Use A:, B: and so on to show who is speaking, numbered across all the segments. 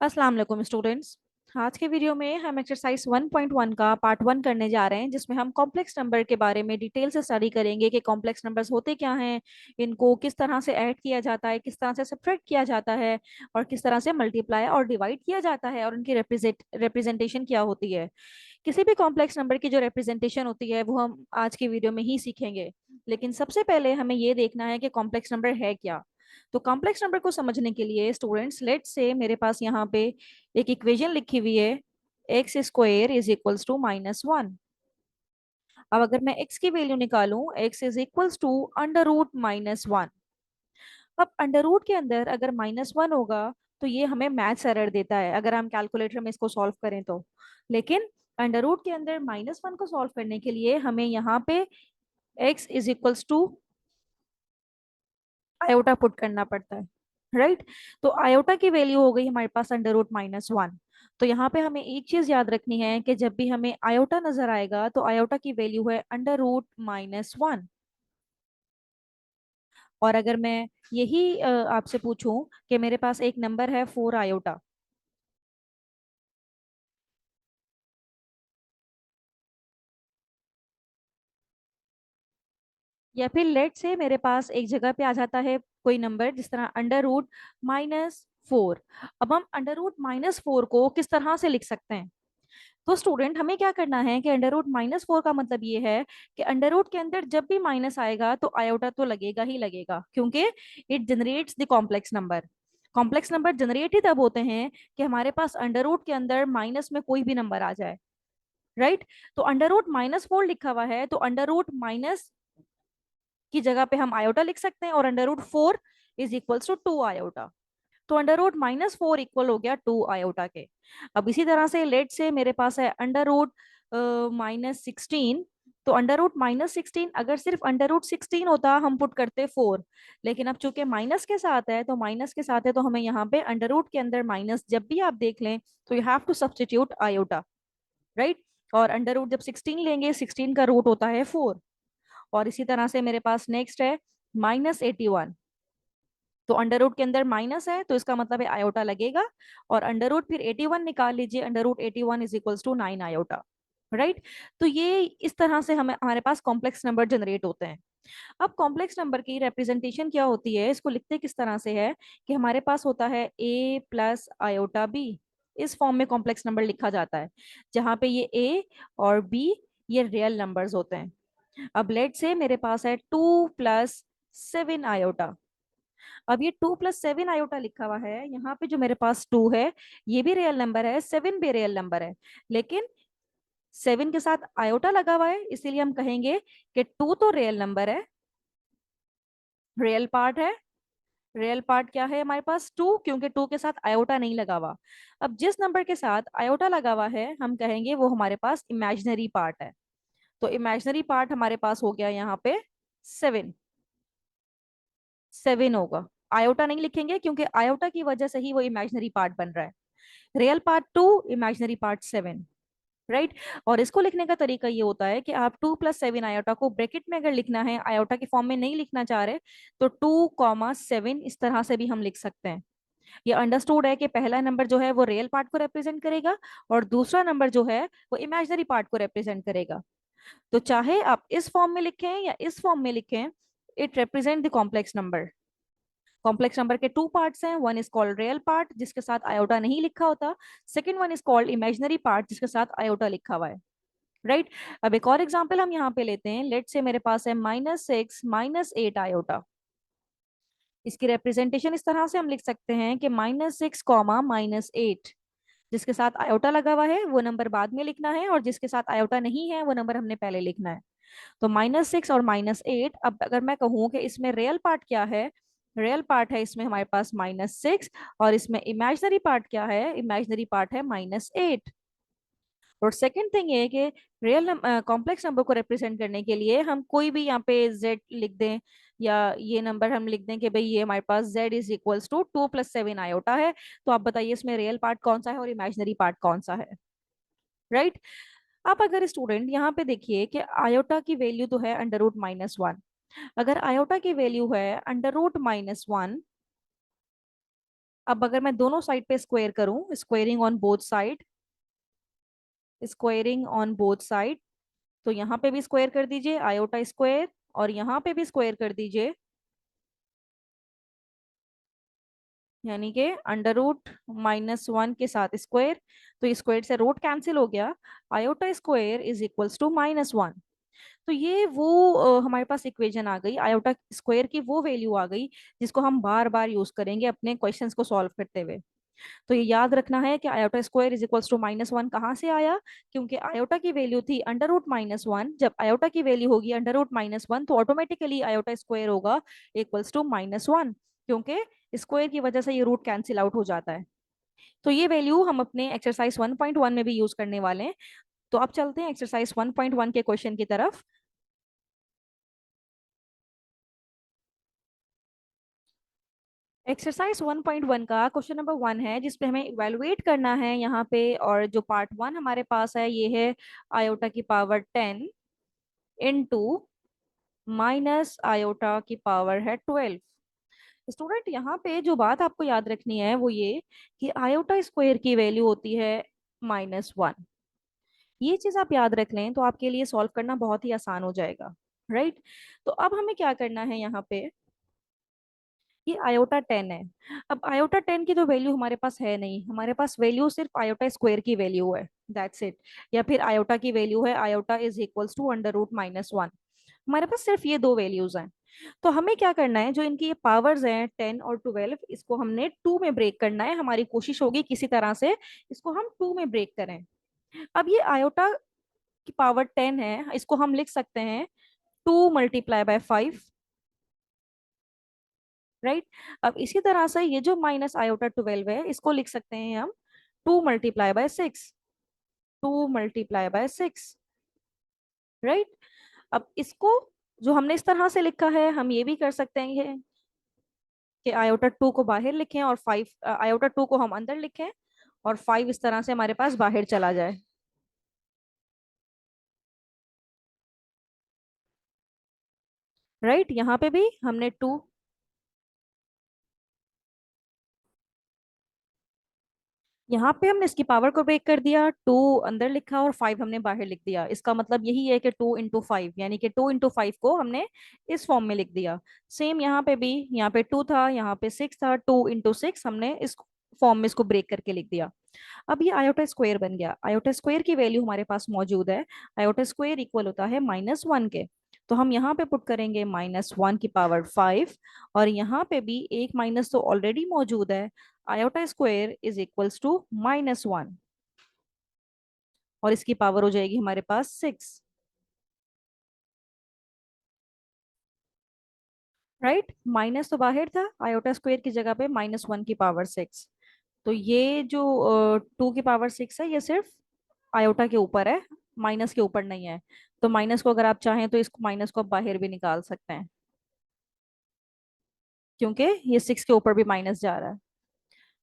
A: अस्सलाम वालेकुम स्टूडेंट्स। आज के वीडियो में हम एक्सरसाइज 1.1 का पार्ट 1 करने जा रहे हैं, जिसमें हम कॉम्प्लेक्स नंबर के बारे में डिटेल से स्टडी करेंगे कि कॉम्प्लेक्स नंबर्स होते क्या हैं, इनको किस तरह से ऐड किया जाता है, किस तरह से सब्ट्रैक्ट किया जाता है, और किस तरह से मल्टीप्लाई और डिवाइड किया जाता है, और उनकी रिप्रेजेंटेशन क्या होती है। किसी भी कॉम्प्लेक्स नंबर की जो रिप्रेजेंटेशन होती है वो हम आज की वीडियो में ही सीखेंगे। लेकिन सबसे पहले हमें ये देखना है कि कॉम्प्लेक्स नंबर है क्या। तो कॉम्प्लेक्स नंबर को समझने के लिए स्टूडेंट्स, लेट्स से मेरे पास यहाँ पे एक इक्वेशन लिखी हुई है, x square is equals to -1। अब अगर मैं x की वैल्यू निकालूं, x इज इक्वल्स टू √-1। अब अंडर रूट के अंदर अगर -1 होगा तो ये हमें मैथ्स एरर देता है अगर हम कैलकुलेटर में इसको सॉल्व करें तो। लेकिन अंडर रूट के अंदर -1 को सॉल्व करने के लिए हमें यहाँ पे x is equals to iota put करना पड़ता है, राइट। तो आयोटा की वैल्यू हो गई हमारे पास √-1। तो यहाँ पे हमें एक चीज याद रखनी है कि जब भी हमें आयोटा नजर आएगा तो आयोटा की वैल्यू है √-1। और अगर मैं यही आपसे पूछूं कि मेरे पास एक नंबर है 4 आयोटा, या फिर लेट से मेरे पास एक जगह पे आ जाता है कोई नंबर जिस तरह √-4। अब हम √-4 को किस तरह से लिख सकते हैं। तो स्टूडेंट, हमें क्या करना है कि √-4 का मतलब ये है कि अंडर रूट के अंदर जब भी माइनस आएगा तो आयोटा तो लगेगा ही लगेगा, क्योंकि it generates the complex number. Complex number generate ही तब होते हैं कि हमारे पास अंडर रूट के अंदर माइनस में कोई भी नंबर आ जाए, राइट। तो √-4 लिखा हुआ है तो अंडर रूट माइनस की जगह पे हम आयोटा लिख सकते हैं, और √4 इज इक्वल्स टू 2 आयोटा। तो √-4 इक्वल हो गया 2 आयोटा के। अब इसी तरह से लेट से मेरे पास है अंडर रूट -16। तो अंडर रूट -16, अगर सिर्फ अंडर रूट 16 होता हम पुट करते 4। लेकिन अब चूंकि माइनस के साथ है तो माइनस के साथ है तो हमें यहाँ पे अंडर रूट के अंदर माइनस जब भी आप देख लें तो you have to substitute iota, right. और अंडर रूट जब 16 लेंगे, 16 का रूट होता है 4। और इसी तरह से मेरे पास नेक्स्ट है -81। तो अंडर रूट के अंदर माइनस है तो इसका मतलब है आयोटा लगेगा। और अंडर रूट फिर 81 निकाल लीजिए, under root 81 is equals to 9 iota, right. तो ये इस तरह से हमें हमारे पास कॉम्प्लेक्स नंबर जनरेट होते हैं। अब कॉम्प्लेक्स नंबर की रिप्रेजेंटेशन क्या होती है, इसको लिखते किस तरह से है कि हमारे पास होता है a+आयोटा b। इस फॉर्म में कॉम्प्लेक्स नंबर लिखा जाता है, जहां पे ये a और b ये रियल नंबर्स होते हैं। अब लेट से मेरे पास है 2+7 आयोटा। अब ये 2+7 आयोटा लिखा हुआ है, यहाँ पे जो मेरे पास 2 है ये भी रियल नंबर है, 7 भी रियल नंबर है। लेकिन 7 के साथ आयोटा लगा हुआ है, इसीलिए हम कहेंगे कि 2 तो रियल नंबर है, रियल पार्ट है। रियल पार्ट क्या है हमारे पास 2, क्योंकि 2 के साथ आयोटा नहीं लगा हुआ। अब जिस नंबर के साथ आयोटा लगा हुआ है हम कहेंगे वो हमारे पास इमेजिनरी पार्ट है। तो इमेजिनरी पार्ट हमारे पास हो गया यहाँ पे 7। 7 होगा, आयोटा नहीं लिखेंगे क्योंकि आयोटा की वजह से ही वो इमेजिनरी पार्ट बन रहा है। Real part 2, imaginary part 7, right. और इसको लिखने का तरीका ये होता है कि आप 2+7 आयोटा को ब्रैकेट में अगर लिखना है, आयोटा के फॉर्म में नहीं लिखना चाह रहे, तो 2,7 इस तरह से भी हम लिख सकते हैं। ये अंडरस्टूड है कि पहला नंबर जो है वो रियल पार्ट को रिप्रेजेंट करेगा, और दूसरा नंबर जो है वो इमेजिनरी पार्ट को रिप्रेजेंट करेगा। तो चाहे आप इस फॉर्म में लिखें या इस फॉर्म में लिखें, it represent the complex number. Complex number के 2 पार्ट्स हैं, one is called real part जिसके साथ आयोटा नहीं लिखा होता, second one is called imaginary part जिसके साथ आयोटा लिखा हुआ है, राइट। अब एक और एग्जांपल हम यहाँ पे लेते हैं, लेट से मेरे पास है -6 -8 आयोटा। इसकी रिप्रेजेंटेशन इस तरह से हम लिख सकते हैं कि -6, -8, जिसके साथ आयोटा लगा हुआ है वो नंबर बाद में लिखना है, और जिसके साथ आयोटा नहीं है वो नंबर हमने पहले लिखना है। तो -6 और -8, अब अगर मैं कहूँ कि इसमें रियल पार्ट क्या है, रियल पार्ट है इसमें हमारे पास -6, और इसमें इमेजिनरी पार्ट क्या है, इमेजिनरी पार्ट है -8। और सेकंड थिंग ये है कि रियल कॉम्प्लेक्स नंबर को रिप्रेजेंट करने के लिए हम कोई भी यहाँ पे z लिख दें, या ये नंबर हम लिख दें कि भाई ये हमारे पास z is equals to 2+7 iota है। तो आप बताइए इसमें रियल पार्ट कौन सा है और इमेजिनरी पार्ट कौन सा है, राइट। आप अगर स्टूडेंट यहाँ पे देखिए कि आयोटा की वैल्यू तो है √-1। अगर आयोटा की वैल्यू है √-1, अब अगर मैं दोनों साइड पे स्क्वायर करूं, squaring on both side, squaring on both side, तो यहाँ पे भी स्क्वायर कर दीजिए आयोटा स्क्वायर, और यहाँ पे भी स्क्वायर कर दीजिए, यानी कि अंडर रूट -1 के साथ स्क्वायर, तो स्क्वायर से रूट कैंसिल हो गया, iota square is equals to -1। तो ये वो हमारे पास इक्वेशन आ गई, आयोटा स्क्वायर की वो वैल्यू आ गई जिसको हम बार बार यूज करेंगे अपने क्वेश्चंस को सॉल्व करते हुए। तो ये याद रखना है कि iota square is equals to -1 कहाँ से आया, क्योंकि आयोटा की वैल्यू थी अंडर रूट -1, जब आयोटा की वैल्यू होगी अंडर रूट -1 तो ऑटोमेटिकली आयोटा स्क्वायर होगा इक्वल्स टू -1, क्योंकि स्क्वायर की वजह से ये रूट कैंसिल आउट हो जाता है। तो ये वैल्यू हम अपने एक्सरसाइज 1.1 में भी यूज करने वाले हैं। तो अब चलते हैं एक्सरसाइज 1.1 के क्वेश्चन की तरफ। एक्सरसाइज 1.1 का क्वेश्चन नंबर 1 है जिसपे हमें इवेलुएट करना है यहाँ पे, और जो पार्ट 1 हमारे पास है ये है आयोटा की पावर 10 इंटू माइनस आयोटा की पावर है 12। स्टूडेंट यहाँ पे जो बात आपको याद रखनी है वो ये कि आयोटा स्क्वायर की वैल्यू होती है -1। ये चीज आप याद रख लें तो आपके लिए सॉल्व करना बहुत ही आसान हो जाएगा, राइट। तो अब हमें क्या करना है यहाँ पे, ये आयोटा 10 है। अब आयोटा 10 की तो वैल्यू हमारे पास है नहीं, हमारे पास वैल्यू सिर्फ आयोटा स्क्वायर की वैल्यू है, दैट्स इट। या फिर आयोटा की वैल्यू है iota is equals to under root -1। हमारे पास सिर्फ ये दो वैल्यूज हैं। तो हमें क्या करना है, जो इनकी ये पावर्स हैं 10 और 12, इसको हमने 2 में ब्रेक करना है। हमारी कोशिश होगी किसी तरह से इसको हम 2 में ब्रेक करें। अब ये आयोटा की पावर 10 है, इसको हम लिख सकते हैं 2 × 5, राइट। अब इसी तरह से ये जो -i/12 है इसको लिख सकते हैं हम 2 × 6, 2 × 6, राइट। अब इसको जो हमने इस तरह से लिखा है हम ये भी कर सकते हैं कि i/2 को बाहर लिखें और 5, i/2 को हम अंदर लिखें और 5 इस तरह से हमारे पास बाहर चला जाए, राइट। यहाँ पे भी हमने 2, यहाँ पे हमने इसकी पावर को ब्रेक कर दिया, 2 अंदर लिखा और 5 हमने बाहर लिख दिया। इसका मतलब यही है कि 2 × 5, यानी कि 2 × 5 को हमने इस फॉर्म में लिख दिया। सेम यहाँ पे भी, यहाँ पे 2 था, यहाँ पे 6 था, 2 × 6 हमने इस फॉर्म में इसको ब्रेक करके लिख दिया। अब ये आयोटा स्क्वायर बन गया, आयोटा स्क्वायर की वैल्यू हमारे पास मौजूद है, आयोटा स्क्वायर इक्वल होता है -1 के। तो हम यहाँ पे पुट करेंगे -1 की पावर 5, और यहाँ पे भी एक माइनस तो ऑलरेडी मौजूद है, iota square is equals to -1, और इसकी पावर हो जाएगी हमारे पास 6, राइट। माइनस तो बाहर था, आयोटा स्क्वायर की जगह पे -1 की पावर 6। तो ये जो 2 की पावर 6 है ये सिर्फ आयोटा के ऊपर है, माइनस के ऊपर नहीं है। तो माइनस को अगर आप चाहें तो इसको माइनस को आप बाहर भी निकाल सकते हैं, क्योंकि ये 6 के ऊपर भी माइनस जा रहा है,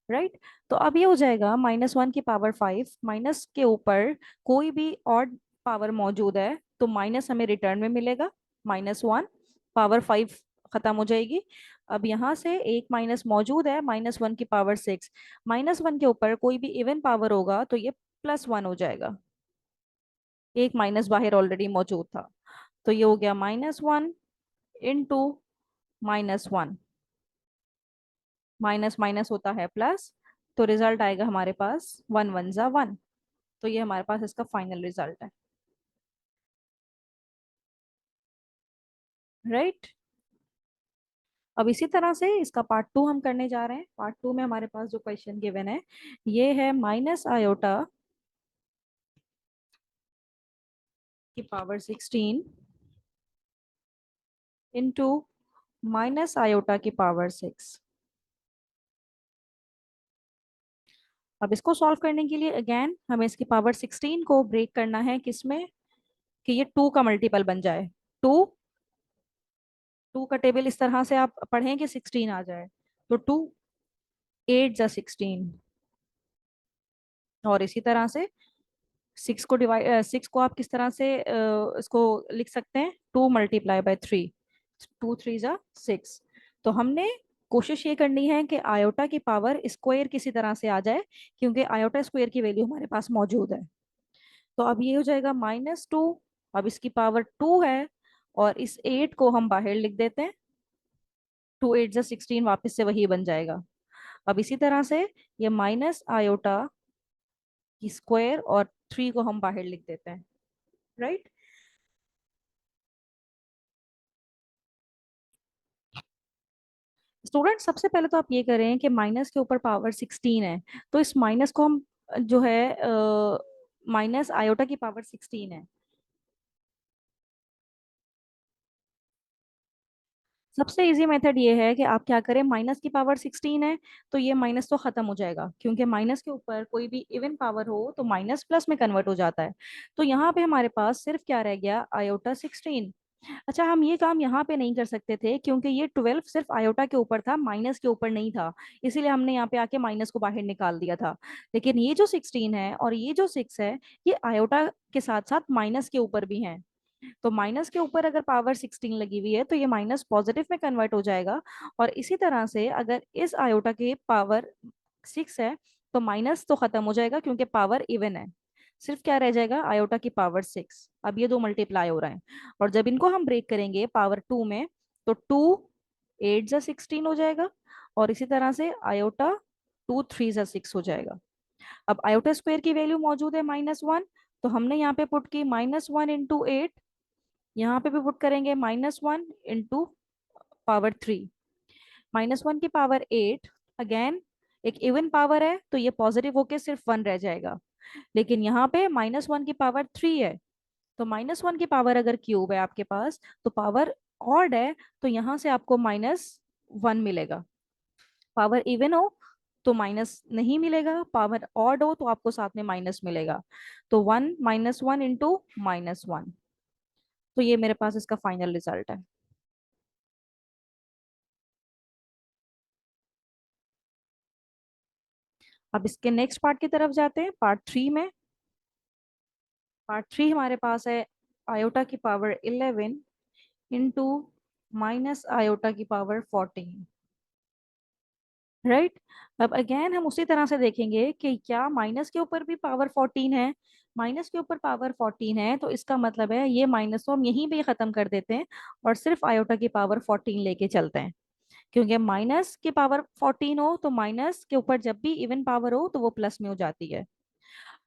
A: राइट। तो अब ये हो जाएगा -1 की पावर 5, माइनस के ऊपर कोई भी और पावर मौजूद है तो माइनस हमें रिटर्न में मिलेगा, -1 पावर 5 खत्म हो जाएगी। अब यहाँ से एक माइनस मौजूद है, -1 की पावर 6, -1 के ऊपर कोई भी इवन पावर होगा तो ये +1 हो जाएगा, एक माइनस बाहर ऑलरेडी मौजूद था। तो ये हो गया -1 इंटू -1, माइनस माइनस होता है प्लस, तो रिजल्ट आएगा हमारे पास 1 × 1 = 1। तो ये हमारे पास इसका फाइनल रिजल्ट है, राइट। अब इसी तरह से इसका पार्ट 2 हम करने जा रहे हैं। पार्ट 2 में हमारे पास जो क्वेश्चन गिवन है ये है -i/की पावर 16 इंटू -i/की पावर 6। अब इसको सॉल्व करने के लिए अगेन हमें इसकी पावर 16 को ब्रेक करना है, किसमें, कि ये 2 का मल्टीपल बन जाए। 2, 2 का टेबल इस तरह से आप पढ़ें कि 16 आ जाए। तो 2 8 × 16, और इसी तरह से 6 को आप किस तरह से इसको लिख सकते हैं, 2 × 3, 2 3 × 6। तो हमने कोशिश ये करनी है कि आयोटा की पावर स्क्वायर किसी तरह से आ जाए, क्योंकि आयोटा स्क्वायर की वैल्यू हमारे पास मौजूद है। तो अब ये हो जाएगा -2। अब इसकी पावर 2 है, और इस 8 को हम बाहर लिख देते हैं। 2 8 16 वापस से वही बन जाएगा। अब इसी तरह से ये माइनस आयोटा की स्क्वायर और 3 को हम बाहर लिख देते हैं। राइट। स्टूडेंट, सबसे पहले तो आप ये करें कि माइनस के ऊपर पावर 16 है, तो इस माइनस को हम जो है माइनस आयोटा की पावर 16 है। सबसे इजी मेथड ये है कि आप क्या करें, माइनस की पावर 16 है, तो ये माइनस तो खत्म हो जाएगा, क्योंकि माइनस के ऊपर कोई भी इवन पावर हो तो माइनस प्लस में कन्वर्ट हो जाता है। तो यहाँ पे हमारे पास सिर्फ क्या रह गया, आयोटा 16। अच्छा, हम ये काम यहाँ पे नहीं कर सकते थे, क्योंकि ये 12 सिर्फ आयोटा के ऊपर था, माइनस के ऊपर नहीं था। इसीलिए हमने यहाँ पे आके माइनस को बाहर निकाल दिया था। लेकिन ये जो 16 है और ये जो 6 है, ये आयोटा के साथ साथ माइनस के ऊपर भी है। तो माइनस के ऊपर अगर पावर 16 लगी हुई है तो ये माइनस पॉजिटिव में कन्वर्ट हो जाएगा। और इसी तरह से अगर इस आयोटा की पावर 6 है, तो माइनस तो खत्म हो जाएगा, क्योंकि पावर इवन है। सिर्फ क्या रह जाएगा, आयोटा की पावर 6। अब ये दो मल्टीप्लाई हो रहे हैं, और जब इनको हम ब्रेक करेंगे पावर 2 में, तो 2 8 जा 16 हो जाएगा। और इसी तरह से आयोटा 2 3 जा 6 हो जाएगा। अब आयोटा स्क्वायर की वैल्यू मौजूद है -1, तो हमने यहाँ पे पुट की -1 × 8। यहाँ पे भी पुट करेंगे -1 × पावर 3। -1 की पावर 8, अगेन एक इवन पावर है, तो ये पॉजिटिव होके सिर्फ 1 रह जाएगा। लेकिन यहाँ पे -1 की पावर 3 है, तो -1 की पावर अगर क्यूब है आपके पास, तो पावर ऑड है, तो यहाँ से आपको -1 मिलेगा। पावर इवन हो तो माइनस नहीं मिलेगा, पावर ऑड हो तो आपको साथ में माइनस मिलेगा। तो 1 -1 × -1। तो ये मेरे पास इसका फाइनल रिजल्ट है। अब इसके नेक्स्ट पार्ट की तरफ जाते हैं, पार्ट 3 में। पार्ट 3 हमारे पास है आयोटा की पावर 11 इंटू माइनस आयोटा की पावर 14। राइट। अब अगेन हम उसी तरह से देखेंगे कि क्या माइनस के ऊपर भी पावर 14 है। माइनस के ऊपर पावर 14 है, तो इसका मतलब है ये माइनस को हम यहीं पे खत्म कर देते हैं, और सिर्फ आयोटा की पावर 14 लेके चलते हैं। क्योंकि माइनस की पावर 14 हो तो माइनस के ऊपर जब भी इवन पावर हो तो वो प्लस में हो जाती है।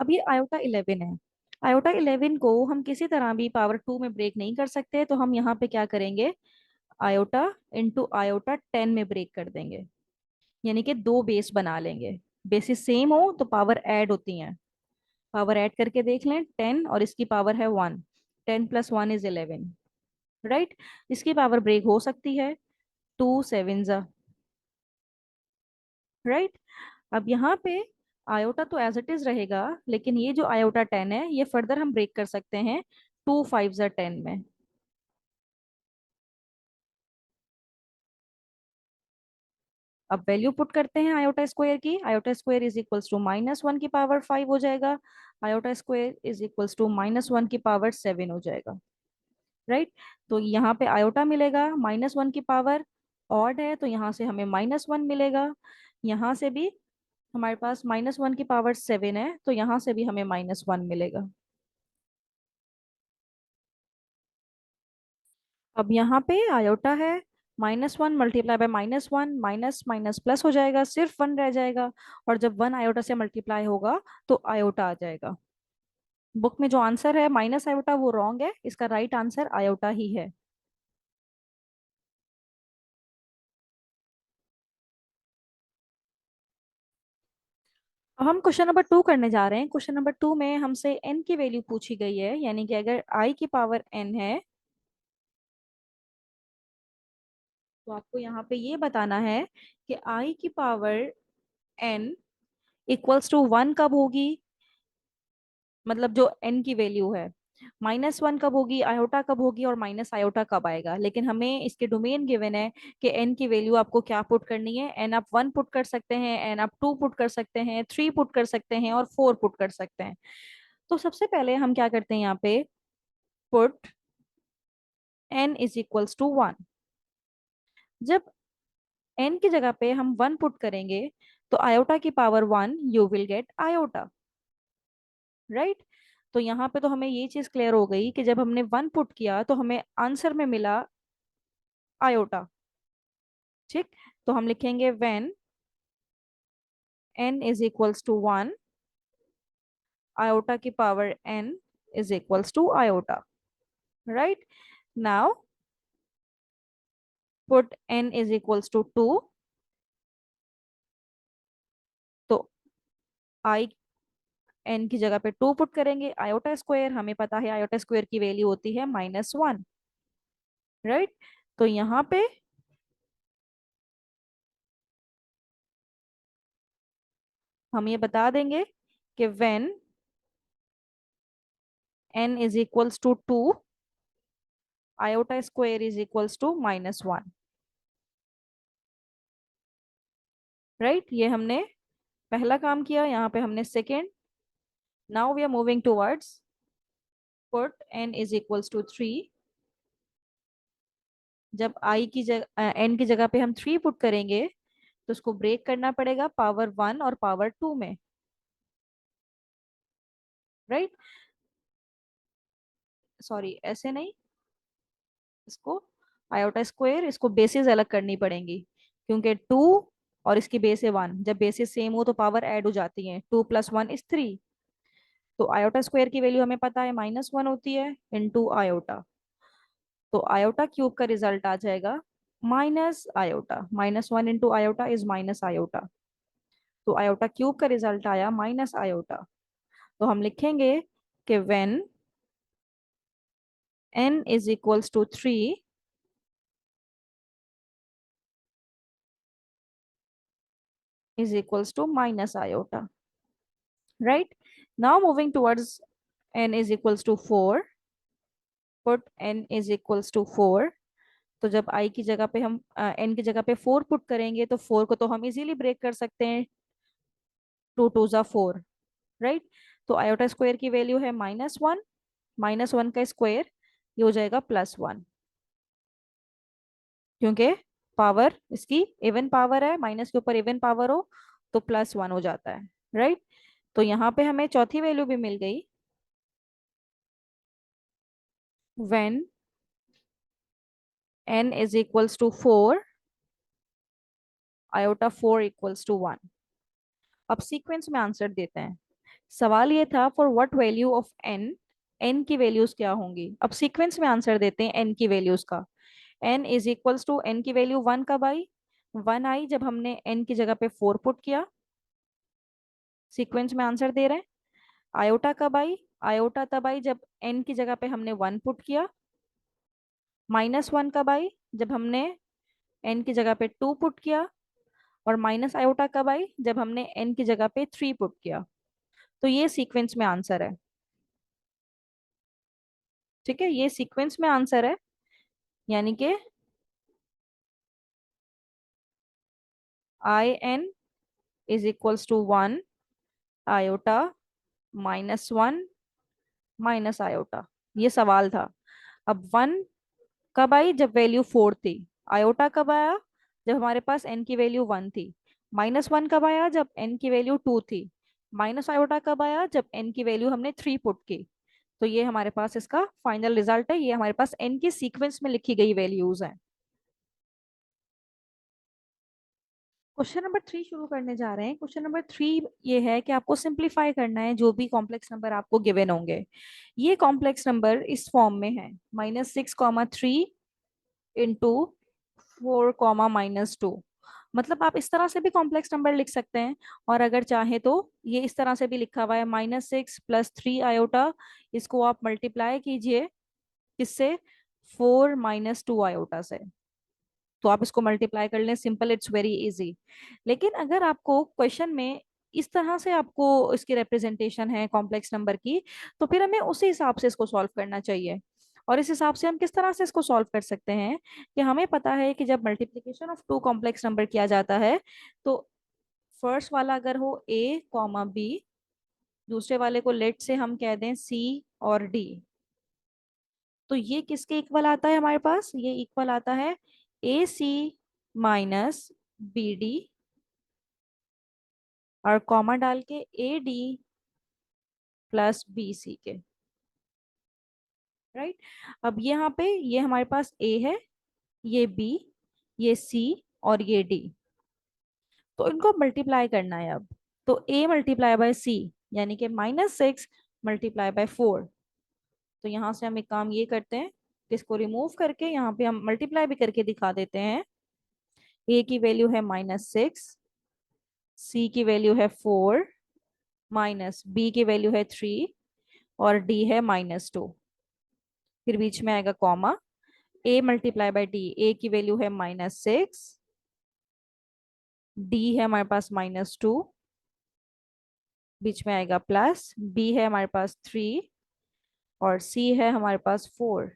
A: अब ये आयोटा 11 है। आयोटा 11 को हम किसी तरह भी पावर 2 में ब्रेक नहीं कर सकते, तो हम यहाँ पे क्या करेंगे, आयोटा इंटू आयोटा 10 में ब्रेक कर देंगे। यानी कि दो बेस बना लेंगे। बेसिस सेम हो तो पावर ऐड होती हैं। पावर ऐड करके देख लें, 10 और इसकी पावर है 1। 10 + 1 = 11। राइट। इसकी पावर ब्रेक हो सकती है, 2 7 जा। राइट। अब यहाँ पे आयोटा तो एज इट इज रहेगा, लेकिन ये जो आयोटा 10 है ये फर्दर हम ब्रेक कर सकते हैं 2 5 जा 10 में। अब वैल्यू पुट करते हैं आयोटा स्क्वायर की। Iota square is equals to -1 की पावर 5 हो जाएगा। Iota square is equals to -1 की पावर 7 हो जाएगा। राइट। तो यहाँ पे आयोटा मिलेगा, -1 की पावर ऑड है, तो यहाँ से हमें -1 मिलेगा। यहाँ से भी हमारे पास -1 की पावर 7 है, तो यहाँ से भी हमें -1 मिलेगा। अब यहाँ पे आयोटा है, -1 multiply by -1, minus minus plus हो जाएगा, सिर्फ 1 रह जाएगा। और जब 1 आयोटा से मल्टीप्लाई होगा तो आयोटा आ जाएगा। बुक में जो आंसर है माइनस आयोटा वो रॉन्ग है, इसका राइट आंसर आयोटा ही है। अब हम क्वेश्चन नंबर 2 करने जा रहे हैं। क्वेश्चन नंबर 2 में हमसे n की वैल्यू पूछी गई है, यानी कि अगर i की पावर n है, तो आपको यहाँ पे ये बताना है कि i की पावर n इक्वल्स टू 1 कब होगी। मतलब जो n की वैल्यू है, -1 कब होगी, आयोटा कब होगी, और माइनस आयोटा कब आएगा। लेकिन हमें इसके डोमेन गिवन है कि n की वैल्यू आपको क्या पुट करनी है। n आप 1 पुट कर सकते हैं, n आप 2 पुट कर सकते हैं, 3 पुट कर सकते हैं, और 4 पुट कर सकते हैं। तो सबसे पहले हम क्या करते हैं, यहाँ पे put n is equals to 1। जब n की जगह पे हम 1 पुट करेंगे तो आयोटा की power 1 you will get iota, right. तो यहाँ पे तो हमें ये चीज क्लियर हो गई कि जब हमने 1 पुट किया तो हमें आंसर में मिला आयोटा। ठीक, तो हम लिखेंगे when n is equals to 1, iota की power n is equals to iota, right. Now put n is equals to 2, तो i n की जगह पे 2 पुट करेंगे, आयोटा स्क्वायर हमें पता है आयोटा स्क्वायर की वैल्यू होती है -1, राइट। तो यहाँ पे हम ये बता देंगे कि when n is equals to 2, iota square is equals to -1, right. ये हमने पहला काम किया, यहाँ पे हमने second. Now we are moving towards put n is equals to 3, जब i की जगह n की जगह पे हम 3 पुट करेंगे तो उसको ब्रेक करना पड़ेगा पावर 1 और पावर 2 में, राइट। सॉरी ऐसे नहीं, इसको आयोटा स्क्वायर, इसको बेसिस अलग करनी पड़ेंगी क्योंकि 2 और इसकी बेस है 1, जब बेसिस सेम हो तो पावर ऐड हो जाती है, 2 + 1 = 3। तो आयोटा स्क्वायर की वैल्यू हमें पता है -1 होती है इनटू आयोटा, तो आयोटा क्यूब का रिजल्ट आ जाएगा minus iota, -1 into iota is minus iota, तो आयोटा क्यूब का रिजल्ट आया माइनस आयोटा। तो हम लिखेंगे कि when n is equals to 3, is equals to minus iota, right. Now moving towards n is equals to 4, put n is equals to 4, तो जब i की जगह पे हम n की जगह पे 4 पुट करेंगे तो 4 को तो हम इजीली ब्रेक कर सकते हैं, 2 2 ज़ा 4, राइट। तो आयोटा स्क्वायर की वैल्यू है -1, -1 का स्क्वायर ये हो जाएगा +1, क्योंकि पावर इसकी इवन पावर है, माइनस के ऊपर इवन पावर हो तो +1 हो जाता है, राइट। तो यहाँ पे हमें चौथी वैल्यू भी मिल गई, when n is equals to 4, iota 4 equals to 1। अब सीक्वेंस में आंसर देते हैं। सवाल ये था for what value of n, n की वैल्यूज क्या होंगी। अब सीक्वेंस में आंसर देते हैं n की वैल्यूज का। n is equals to, n की वैल्यू 1 कब आई, 1 आई जब हमने n की जगह पे 4 पुट किया, सीक्वेंस में आंसर दे रहे हैं। आयोटा कब आई, आयोटा तब आई जब n की जगह पे हमने 1 पुट किया। -1 कब आई, जब हमने n की जगह पे 2 पुट किया। और माइनस आयोटा कब आई, जब हमने n की जगह पे 3 पुट किया। तो ये सीक्वेंस में आंसर है, ठीक है, ये सीक्वेंस में आंसर है, यानी कि in is equals to 1, iota -1 minus iota, ये सवाल था। अब 1 कब आई, जब वैल्यू 4 थी। आयोटा कब आया, जब हमारे पास n की वैल्यू 1 थी। -1 कब आया, जब n की वैल्यू 2 थी। माइनस आयोटा कब आया, जब n की वैल्यू हमने 3 पुट की। तो ये हमारे पास इसका फाइनल रिजल्ट है, ये हमारे पास n की सीक्वेंस में लिखी गई वैल्यूज हैं। क्वेश्चन नंबर 3 शुरू करने जा रहे हैं। क्वेश्चन नंबर 3 ये है कि आपको सिंप्लीफाई करना है जो भी कॉम्प्लेक्स नंबर आपको गिवन होंगे। ये कॉम्प्लेक्स नंबर इस फॉर्म में है, -6, 3 इंटू 4, -2। मतलब आप इस तरह से भी कॉम्प्लेक्स नंबर लिख सकते हैं, और अगर चाहे तो ये इस तरह से भी लिखा हुआ है -6 + 3 आयोटा, इसको आप मल्टीप्लाई कीजिए किससे, 4 - 2 आयोटा से। तो आप इसको मल्टीप्लाई कर लें, सिंपल, इट्स वेरी इजी। लेकिन अगर आपको क्वेश्चन में इस तरह से आपको इसकी रिप्रेजेंटेशन है कॉम्प्लेक्स नंबर की, तो फिर हमें उसी हिसाब से इसको सॉल्व करना चाहिए। और इस हिसाब से हम किस तरह से इसको सॉल्व कर सकते हैं कि हमें पता है कि जब मल्टीप्लिकेशन ऑफ 2 कॉम्प्लेक्स नंबर किया जाता है तो फर्स्ट वाला अगर हो a, b, दूसरे वाले को लेट से हम कह दें c और d, तो ये किसके इक्वल आता है हमारे पास, ये इक्वल आता है AC - बी डी और कॉमा डाल के A D plus B C के। राइट। अब यहाँ पे ये हमारे पास ए है, ये बी, ये सी और ये डी। तो इनको मल्टीप्लाई करना है अब। तो a मल्टीप्लाई बाय सी यानी कि -6 मल्टीप्लाई बाय 4। तो यहाँ से हम एक काम ये करते हैं कि इसको रिमूव करके यहाँ पे हम मल्टीप्लाई भी करके दिखा देते हैं। a की वैल्यू है -6, c की वैल्यू है 4, माइनस b की वैल्यू है 3 और d है -2। फिर बीच में आएगा comma, a multiply by d, a की वैल्यू है -6, d है हमारे पास -2, बीच में आएगा प्लस, b है हमारे पास 3 और c है हमारे पास 4।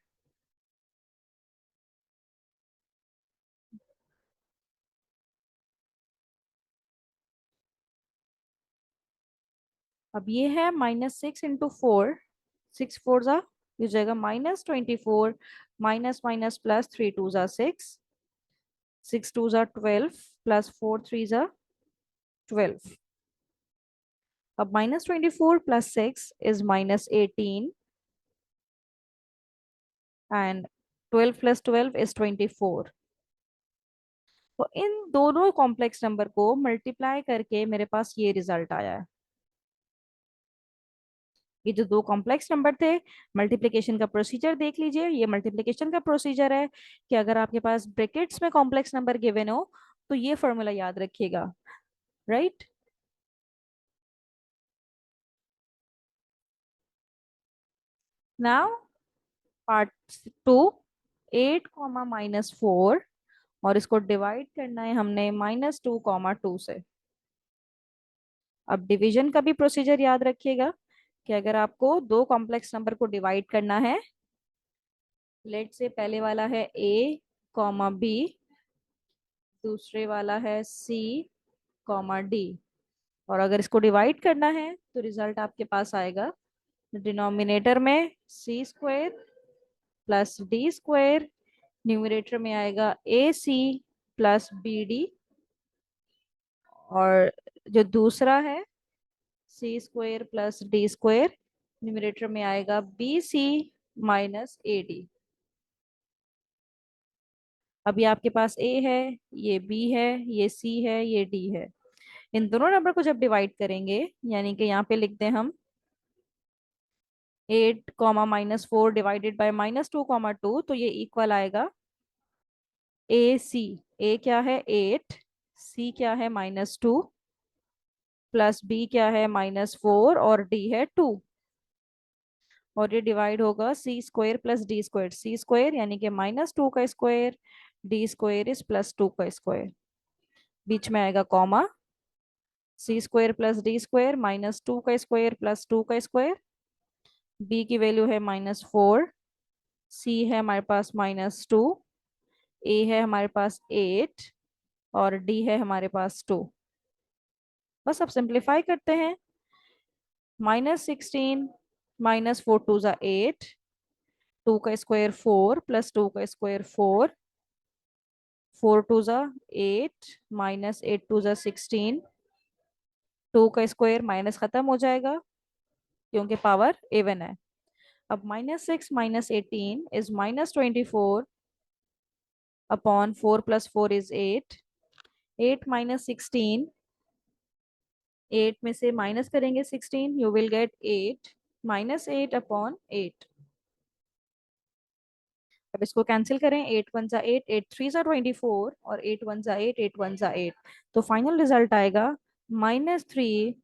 A: अब ये है -6 × 4, 6 4 जा हो जाएगा -24, माइनस माइनस प्लस 3 2 जा 6, 6 2 जा 12 प्लस 4 3 जा 12। अब -24 plus 6 is -18 and 12 plus 12 is 24। तो इन दोनों कॉम्प्लेक्स नंबर को मल्टीप्लाई करके मेरे पास ये रिजल्ट आया है। ये जो दो कॉम्प्लेक्स नंबर थे, मल्टीप्लिकेशन का प्रोसीजर देख लीजिए। ये मल्टीप्लिकेशन का प्रोसीजर है कि अगर आपके पास ब्रैकेट्स में कॉम्प्लेक्स नंबर गिवन हो तो ये फॉर्मूला याद रखिएगा। राइट। नाउ पार्ट 2, 8, -4 और इसको डिवाइड करना है हमने -2, 2 से। अब डिवीजन का भी प्रोसीजर याद रखिएगा कि अगर आपको दो कॉम्प्लेक्स नंबर को डिवाइड करना है, लेट से पहले वाला है a, दूसरे वाला है c, d, और अगर इसको डिवाइड करना है तो रिजल्ट आपके पास आएगा डिनोमिनेटर में c² प्लस d², न्यूमरेटर में आएगा ac प्लस bd, और जो दूसरा है c² प्लस d², न्यूमरेटर में आएगा bc माइनस ad। अभी आपके पास a है, ये b है, ये c है, ये d है। इन दोनों नंबर को जब डिवाइड करेंगे, यानी कि यहाँ पे लिखते हैं हम 8, -4 डिवाइडेड बाय -2, 2, तो ये इक्वल आएगा ए सी। ए क्या है 8, सी क्या है -2, प्लस बी क्या है -4 और डी है 2। और ये डिवाइड होगा c² प्लस d², c² यानी कि -2 का स्क्वायर, d² इज +2 का स्क्वायर, बीच में आएगा कॉमा, c² प्लस d² -2 का स्क्वायर प्लस 2 का स्क्वायर, b की वैल्यू है -4, c है हमारे पास -2, a है हमारे पास 8 और d है हमारे पास 2। बस अब सिंप्लीफाई करते हैं। -16 -4 2 जा 8, 2 का स्क्वायर 4 प्लस 2 का स्क्वायर 4, 4 2 जा 8 -8 2 जा 16, 2 का स्क्वायर माइनस खत्म हो जाएगा क्योंकि पावर इवन है। अब -6 -18 इज -24 अपॉन 4 प्लस 4 इज 8, 8 -16, 8 में से माइनस करेंगे 16, यू विल गेट 8, -8 अपॉन 8। अब इसको कैंसिल करें, 8 1 जा 8, 8 3 जा 24 और 8 1 जा 8, 8 1 जा 8। तो फाइनल रिजल्ट आएगा -3,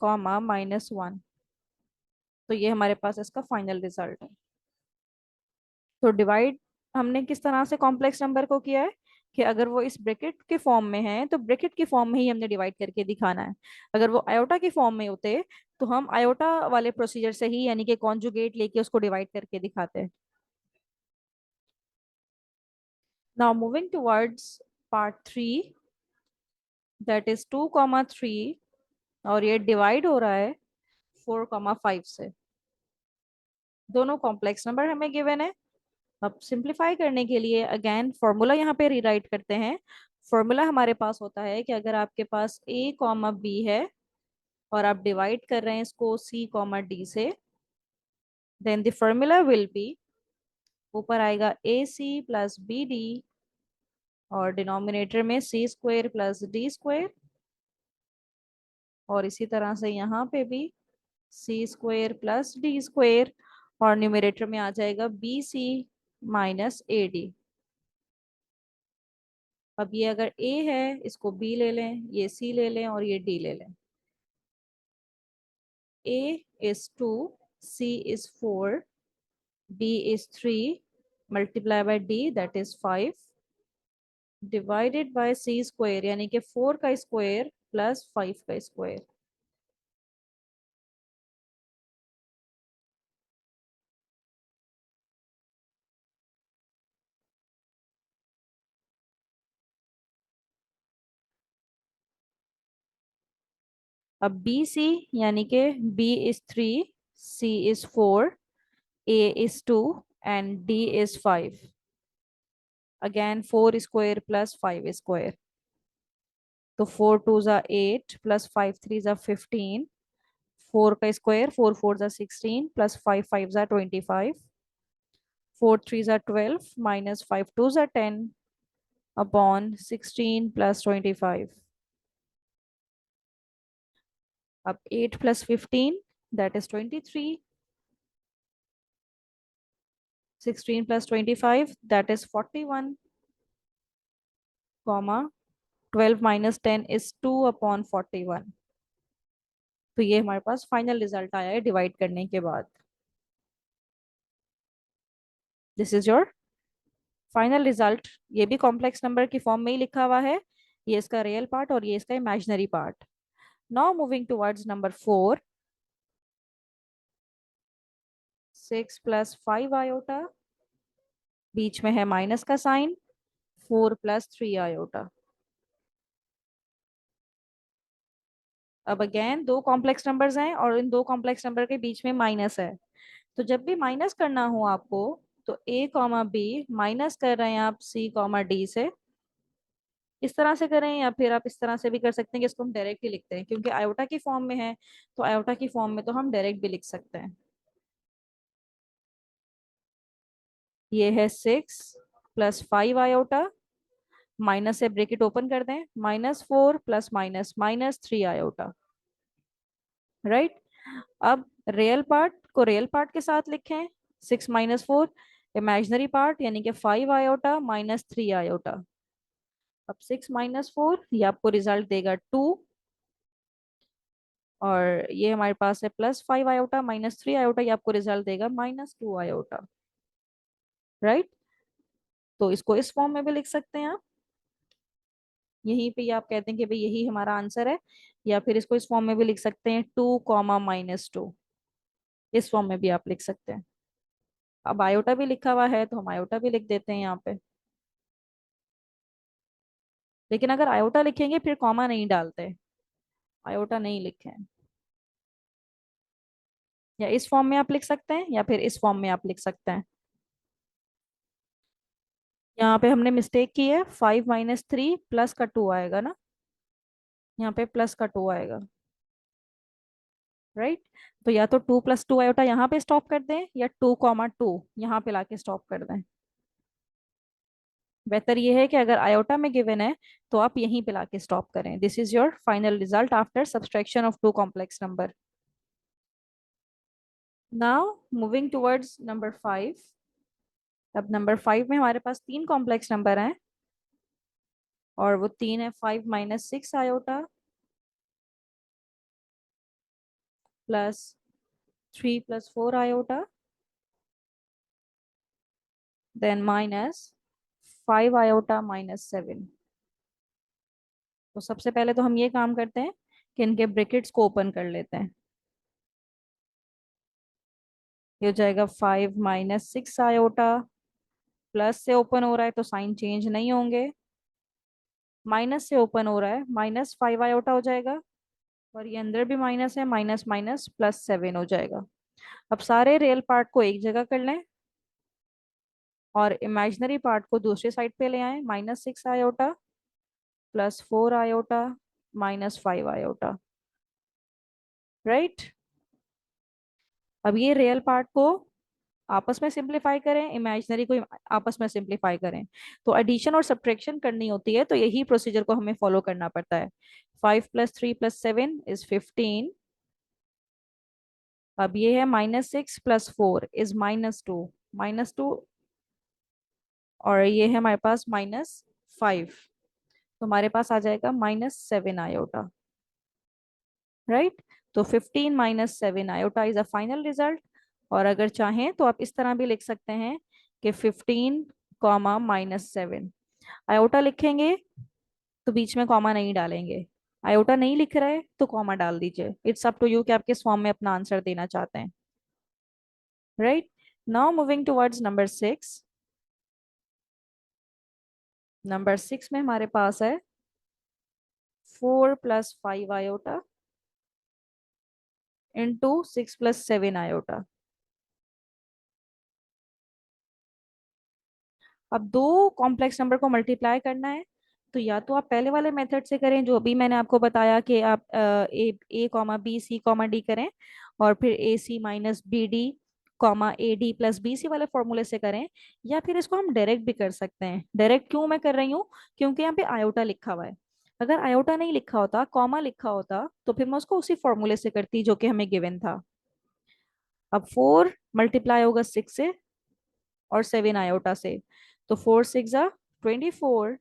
A: -1। तो ये हमारे पास इसका फाइनल रिजल्ट है। तो डिवाइड हमने किस तरह से कॉम्प्लेक्स नंबर को किया है कि अगर वो इस ब्रैकेट के फॉर्म में है तो ब्रैकेट की फॉर्म में ही हमने डिवाइड करके दिखाना है। अगर वो आयोटा की फॉर्म में होते तो हम आयोटा वाले प्रोसीजर से ही यानी कि कॉन्जुगेट लेके उसको डिवाइड करके दिखाते हैं। Now moving towards part 3, that is 2, 3, और ये डिवाइड हो रहा है 4, 5 से। दोनों कॉम्प्लेक्स नंबर हमें गिवन है। अब सिंप्लीफाई करने के लिए अगेन फॉर्मूला यहाँ पे रीराइट करते हैं। फॉर्मूला हमारे पास होता है कि अगर आपके पास a कॉमा बी है और आप डिवाइड कर रहे हैं इसको c कॉमा डी से, then the formula will be, ऊपर आएगा A C plus B D और डिनोमिनेटर में C square plus D square, और इसी तरह से यहाँ पे भी C square plus D square, और न्यूमरेटर में आ जाएगा B C minus A D. अब ये अगर a है इसको b ले लें, ये c ले लें और ये d ले लें। a is 2, c is 4, d is 3, multiply by d that is 5, divided by c square यानी कि 4 का स्क्वायर प्लस 5 का स्क्वायर। अब बी सी यानी कि b is 3, c is 4, a is 2 and d is 5, again 4 square plus 5 square, तो 4 2 जा 8 plus 5 3 जा 15, 4 का स्क्वायर 4 4 जा 16 प्लस 5 5 जा 25, 4 3 जा 12 माइनस 5 2 जा 10 अपॉन 16 प्लस 25। अब 8 plus 15 that is 23, 16 plus 25 that is 41, comma 12 minus 10 is 2 upon 41। तो ये हमारे पास फाइनल रिजल्ट आया है डिवाइड करने के बाद। This is your final result. ये भी कॉम्प्लेक्स नंबर की फॉर्म में ही लिखा हुआ है, ये इसका रियल पार्ट और ये इसका imaginary part. Now moving towards number 4, 6 plus 5 iota, बीच में है माइनस का साइन, 4 प्लस 3 आयोटा। अब अगेन दो कॉम्प्लेक्स नंबर्स हैं और इन दो कॉम्प्लेक्स नंबर के बीच में माइनस है, तो जब भी माइनस करना हो आपको तो a कॉमा बी माइनस कर रहे हैं आप c कॉमा डी से, इस तरह से करें या फिर आप इस तरह से भी कर सकते हैं कि इसको हम डायरेक्ट ही लिखते हैं, क्योंकि आयोटा की फॉर्म में है तो आयोटा की फॉर्म में तो हम डायरेक्ट भी लिख सकते हैं। ये है 6 प्लस 5 आयोटा, माइनस से ब्रेकेट ओपन कर दें, -4 plus minus minus 3 iota, right. अब रियल पार्ट को रियल पार्ट के साथ लिखें, 6 माइनस 4, इमेजिनरी पार्ट यानी कि 5 आयोटा माइनस 3 आयोटा। अब 6 माइनस 4 ये आपको रिजल्ट देगा 2, और ये हमारे पास है प्लस 5 आयोटा माइनस 3 आयोटा, ये आपको रिजल्ट देगा -2 आयोटा, राइट। तो इसको इस फॉर्म में भी लिख सकते हैं आप, यहीं पे आप कहते हैं कि भाई यही हमारा आंसर है, या फिर इसको इस फॉर्म में भी लिख सकते हैं 2 कॉमा -2, इस फॉर्म में भी आप लिख सकते हैं। अब आयोटा भी लिखा हुआ है तो हम आयोटा भी लिख देते हैं यहाँ पे, लेकिन अगर आयोटा लिखेंगे फिर कॉमा नहीं डालते, आयोटा नहीं लिखे हैं। या इस फॉर्म में आप लिख सकते हैं या फिर इस फॉर्म में आप लिख सकते हैं। यहाँ पे हमने मिस्टेक की है, 5 माइनस 3 प्लस का 2 आएगा ना, यहाँ पे प्लस का 2 आएगा, राइट। तो या तो 2 प्लस 2 आयोटा यहाँ पे स्टॉप कर दें या 2 कॉमा 2 यहाँ पे लाके स्टॉप कर दें। बेहतर ये है कि अगर आयोटा में गिवन है तो आप यहीं पे लाके स्टॉप करें। This is your final result after subtraction of two complex number. Now moving towards number 5। अब नंबर 5 में हमारे पास तीन कॉम्प्लेक्स नंबर हैं, और वो तीन है 5 minus 6 iota plus 3 plus 4 iota, then minus 5 iota minus 7। तो सबसे पहले तो हम ये काम करते हैं कि इनके ब्रैकेट्स को ओपन कर लेते हैं। ये हो जाएगा 5 माइनस 6 आयोटा, प्लस से ओपन हो रहा है तो साइन चेंज नहीं होंगे, माइनस से ओपन हो रहा है -5 आयोटा हो जाएगा, और ये अंदर भी माइनस है, माइनस माइनस +7 हो जाएगा। अब सारे रियल पार्ट को एक जगह कर लें और इमेजिनरी पार्ट को दूसरी साइड पे ले आए, -6 iota plus 4 iota minus 5 iota, right. अब ये रियल पार्ट को आपस में सिंप्लीफाई करें, इमेजिनरी को आपस में सिंप्लीफाई करें। तो एडिशन और सब्ट्रैक्शन करनी होती है, तो यही प्रोसीजर को हमें फॉलो करना पड़ता है। 5 + 3 + 7 = 15। अब ये है -6 + 4 = -2, -2, और ये है हमारे पास -5, तो हमारे पास आ जाएगा -7 आयोटा, राइट। तो 15 - 7 iota is a final result. और अगर चाहें तो आप इस तरह भी लिख सकते हैं कि 15 कॉमा -7। आयोटा लिखेंगे तो बीच में कॉमा नहीं डालेंगे, आयोटा नहीं लिख रहे तो कॉमा डाल दीजिए। इट्स अप टू यू कि आप किस फॉर्म में अपना आंसर देना चाहते हैं, right. Now moving towards number 6। Number 6 में हमारे पास है 4 + 5 आयोटा इंटू 6 + 7 आयोटा। अब दो कॉम्प्लेक्स नंबर को मल्टीप्लाई करना है, तो या तो आप पहले वाले मेथड से करें जो अभी मैंने आपको बताया कि आप A, B, C, D करें, और फिर AC - BD, AD + BC वाले फॉर्मूले से करें। या फिर इसको हम डायरेक्ट भी कर सकते हैं। डायरेक्ट क्यों मैं कर रही हूँ, क्योंकि यहाँ पे आयोटा लिखा हुआ है। अगर आयोटा नहीं लिखा होता, कॉमा लिखा होता, तो फिर मैं उसको उसी फॉर्मूले से करती जो कि हमें गिवन था। अब 4 मल्टीप्लाई होगा 6 से और 7 आयोटा से, तो 4 × 6 = 24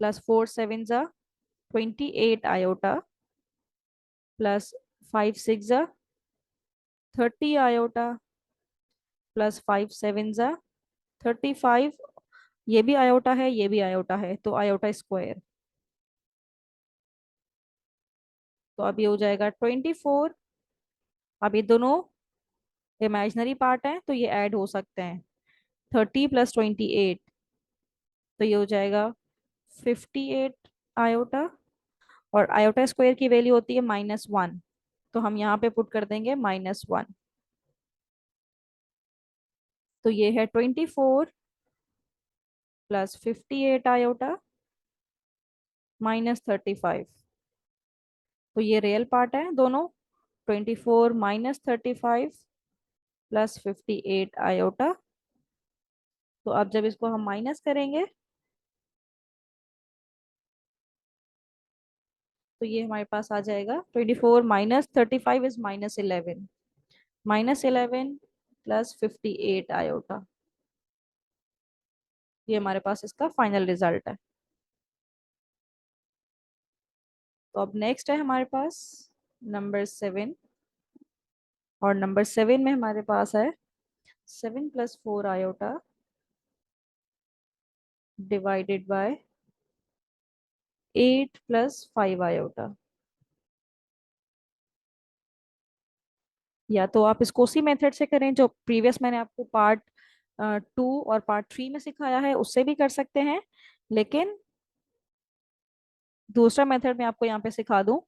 A: +4 × 7 = 28 आयोटा +5 × 6 = 30 आयोटा +5 × 7 = 35। ये भी आयोटा है, ये भी आयोटा है, तो आयोटा स्क्वायर। तो अब ये हो जाएगा 24। अब ये दोनों इमेजिनरी पार्ट हैं तो ये ऐड हो सकते हैं। 30 + 28, तो ये हो जाएगा 58 आयोटा, और आयोटा स्क्वायर की वैल्यू होती है -1, तो हम यहाँ पे पुट कर देंगे -1। तो ये है 24 + 58 आयोटा -35। तो ये रियल पार्ट है दोनों। 24 - 35 +58 आयोटा। तो अब जब इसको हम माइनस करेंगे तो ये हमारे पास आ जाएगा 24 - 35 इज -11, -11 +58 आयोटा। ये हमारे पास इसका फाइनल रिजल्ट है। तो अब नेक्स्ट है हमारे पास नंबर 7। और नंबर 7 में हमारे पास है 7 + 4 आयोटा डिवाइडेड बाय 8 + 5 आयोटा। या तो आप इसको उसी मेथड से करें जो प्रीवियस मैंने आपको पार्ट 2 और पार्ट 3 में सिखाया है, उससे भी कर सकते हैं। लेकिन दूसरा मेथड मैं आपको यहाँ पे सिखा दूं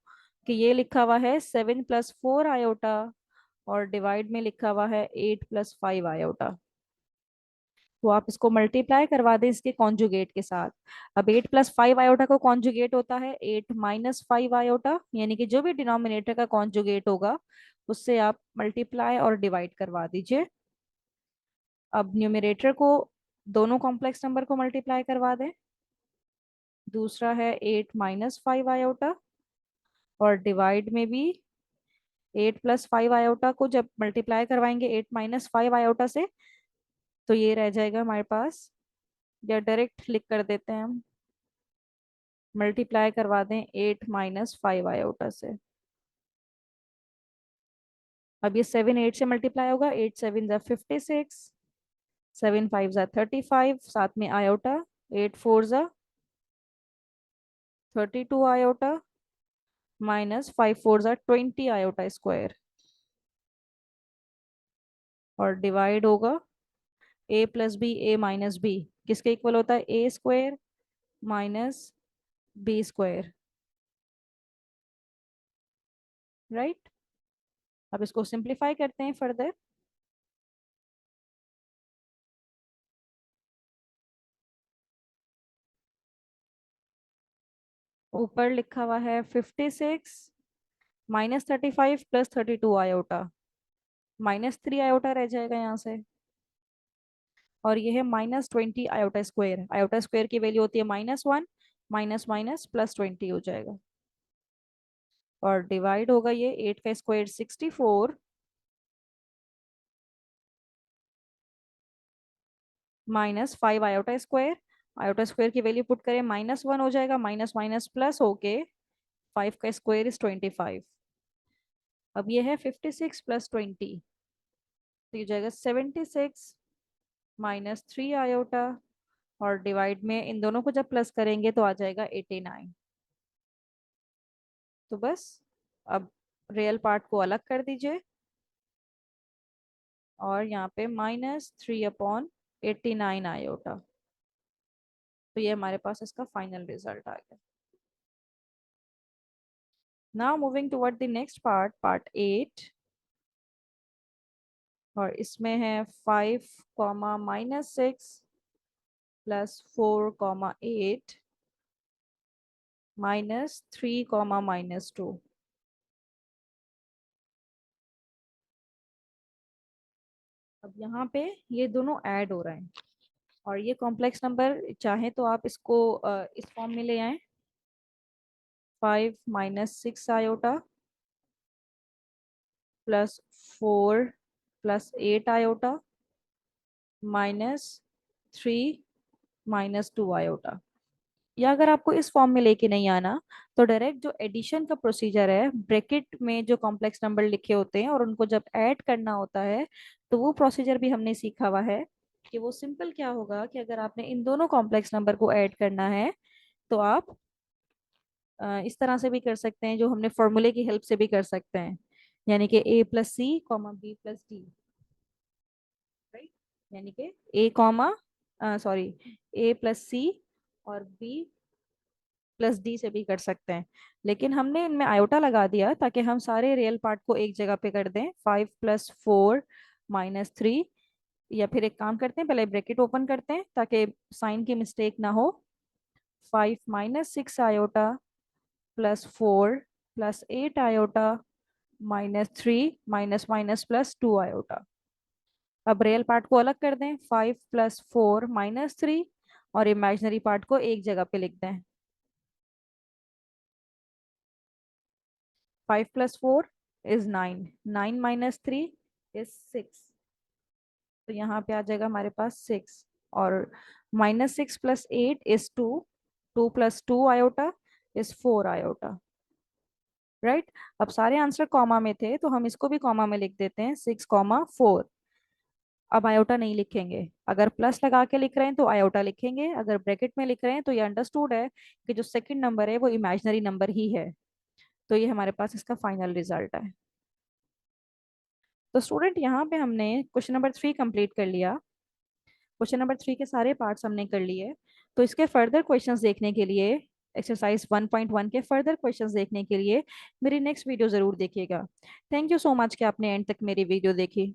A: कि ये लिखा हुआ है 7 + 4 आयोटा और डिवाइड में लिखा हुआ है 8 + 5 आयोटा। तो आप इसको मल्टीप्लाई करवा दें इसके कॉन्जुगेट के साथ। अब 8 + 5 आयोटा को कॉन्जुगेट होता है 8 - 5 आयोटा, यानी कि जो भी डिनोमिनेटर का कॉन्जुगेट होगा उससे आप मल्टीप्लाई और डिवाइड करवा दीजिए। अब न्यूमरेटर को दोनों कॉम्प्लेक्स नंबर को मल्टीप्लाई करवा दें। दूसरा है 8 - 5 आयोटा, और डिवाइड में भी 8 + 5 आयोटा को जब मल्टीप्लाई करवाएंगे 8 - 5 आयोटा से, तो ये रह जाएगा हमारे पास। या डायरेक्ट क्लिक कर देते हैं हम, मल्टीप्लाई करवा दें 8 - 5 आयोटा से। अब ये 7 8 से मल्टीप्लाई होगा, 8 7 = 56, 7 5 = 35, साथ में आयोटा 8 4 = 32 आयोटा -5 4 = 20 आयोटा स्क्वायर, और डिवाइड होगा A + B, A - B किसके इक्वल होता है, A² - B², राइट। अब इसको सिंप्लीफाई करते हैं फर्दर। ऊपर लिखा हुआ है 56 -35 प्लस 32 आयोटा, -3 आयोटा रह जाएगा यहाँ से। और ये है -20 आयोटा स्क्वायर। आयोटा स्क्वायर की वैल्यू होती है -1, माइनस माइनस +20 हो जाएगा। और डिवाइड होगा ये 8 का square 64 -5 iota square. Iota square की वैल्यू पुट करें -1 हो जाएगा, माइनस माइनस प्लस होके 5 का स्क्वायर इज 25। अब ये है 56 प्लस 20, तो ये जाएगा 76 -3 आयोटा। और डिवाइड में इन दोनों को जब प्लस करेंगे तो आ जाएगा 89। तो बस अब रियल पार्ट को अलग कर दीजिए और यहाँ पे -3/89 आयोटा। तो ये हमारे पास इसका फाइनल रिजल्ट आ गया। Now moving toward the next part, part 8। और इसमें है 5 कॉमा -6 +4 कॉमा 8 -3 कॉमा -2। अब यहाँ पे ये दोनों ऐड हो रहे हैं और ये कॉम्प्लेक्स नंबर चाहे तो आप इसको इस फॉर्म में ले आए, 5 -6 आयोटा +4 +8 आयोटा -3 -2 आयोटा। या अगर आपको इस फॉर्म में लेके नहीं आना तो डायरेक्ट जो एडिशन का प्रोसीजर है, ब्रैकेट में जो कॉम्प्लेक्स नंबर लिखे होते हैं और उनको जब ऐड करना होता है तो वो प्रोसीजर भी हमने सीखा हुआ है कि वो सिंपल क्या होगा कि अगर आपने इन दोनों कॉम्प्लेक्स नंबर को ऐड करना है तो आप इस तरह से भी कर सकते हैं, जो हमने फॉर्मूले की हेल्प से भी कर सकते हैं, यानी कि A + C, B + D, right. यानी कि A+C और B + D से भी कर सकते हैं। लेकिन हमने इनमें आयोटा लगा दिया ताकि हम सारे रियल पार्ट को एक जगह पे कर दें, 5 + 4 -3। या फिर एक काम करते हैं, पहले ब्रैकेट ओपन करते हैं ताकि साइन की मिस्टेक ना हो। 5 -6 iota +4 +8 iota -3 minus minus +2 iota. अब रियल पार्ट को अलग कर दें, 5 + 4 -3, और इमेजिनरी पार्ट को एक जगह पे लिख दें। 5 + 4 इज 9, 9 -3 इज 6। तो यहाँ पे आ जाएगा हमारे पास 6। और -6 + 8 is 2, 2 + 2 iota is 4 iota, right. अब सारे आंसर कॉमा में थे तो हम इसको भी कॉमा में लिख देते हैं, 6, 4। अब आयोटा नहीं लिखेंगे, अगर प्लस लगा के लिख रहे हैं तो आयोटा लिखेंगे, अगर ब्रैकेट में लिख रहे हैं तो ये अंडरस्टूड है कि जो सेकंड नंबर है वो इमेजिनरी नंबर ही है। तो ये हमारे पास इसका फाइनल रिजल्ट है। तो स्टूडेंट यहाँ पे हमने क्वेश्चन नंबर 3 कंप्लीट कर लिया। क्वेश्चन नंबर 3 के सारे पार्ट्स हमने कर लिए। तो इसके फर्दर क्वेश्चंस देखने के लिए, एक्सरसाइज 1.1 के फर्दर क्वेश्चंस देखने के लिए मेरी नेक्स्ट वीडियो जरूर देखिएगा। थैंक यू सो मच कि आपने एंड तक मेरी वीडियो देखी।